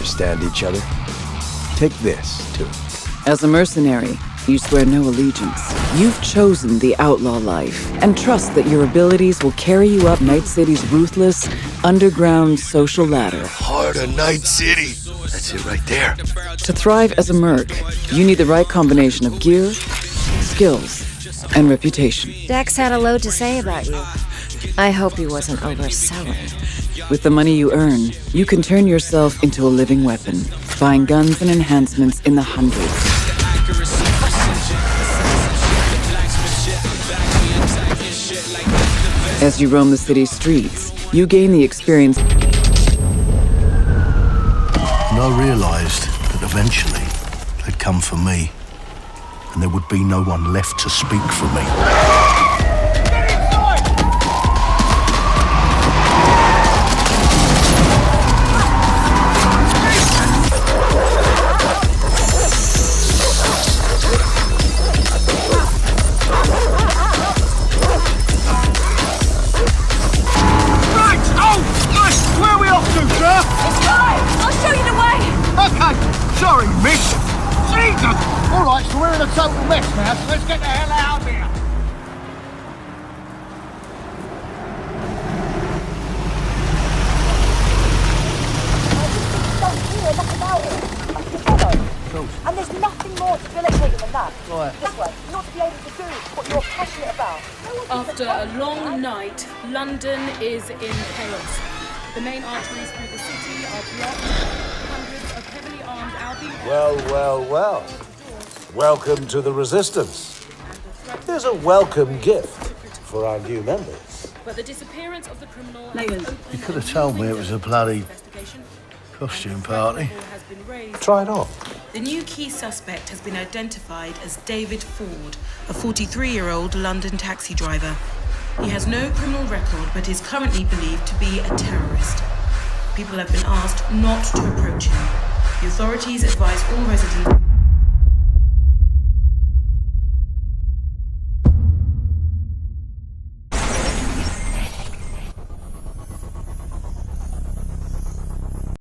understand each other. Take this, too. As a mercenary, you swear no allegiance. You've chosen the outlaw life and trust that your abilities will carry you up Night City's ruthless, underground social ladder. Heart of Night City. That's it right there. To thrive as a merc, you need the right combination of gear, skills, and reputation. Dex had a load to say about you. I hope he wasn't overselling. With the money you earn, you can turn yourself into a living weapon, buying guns and enhancements in the hundreds. As you roam the city's streets, you gain the experience. And I realised that eventually they'd come for me, and there would be no one left to speak for me. Sorry, miss. Jesus! All right, so we're in a total mess now, so let's get the hell out of here. Don't hear enough about it. Together. And there's nothing more debilitating than that. Right. This way, not to be able to do what you're passionate about. After a long night, London is in chaos. The main arteries through the city are blocked. Hundreds of heavily armed Albion... Well. Welcome to the Resistance. There's a welcome gift for our new members. But the disappearance of the criminal... You could have told me it was a bloody costume party. Try it on. The new key suspect has been identified as David Ford, a 43-year-old London taxi driver. He has no criminal record, but is currently believed to be a terrorist. People have been asked not to approach him. The authorities advise all residents...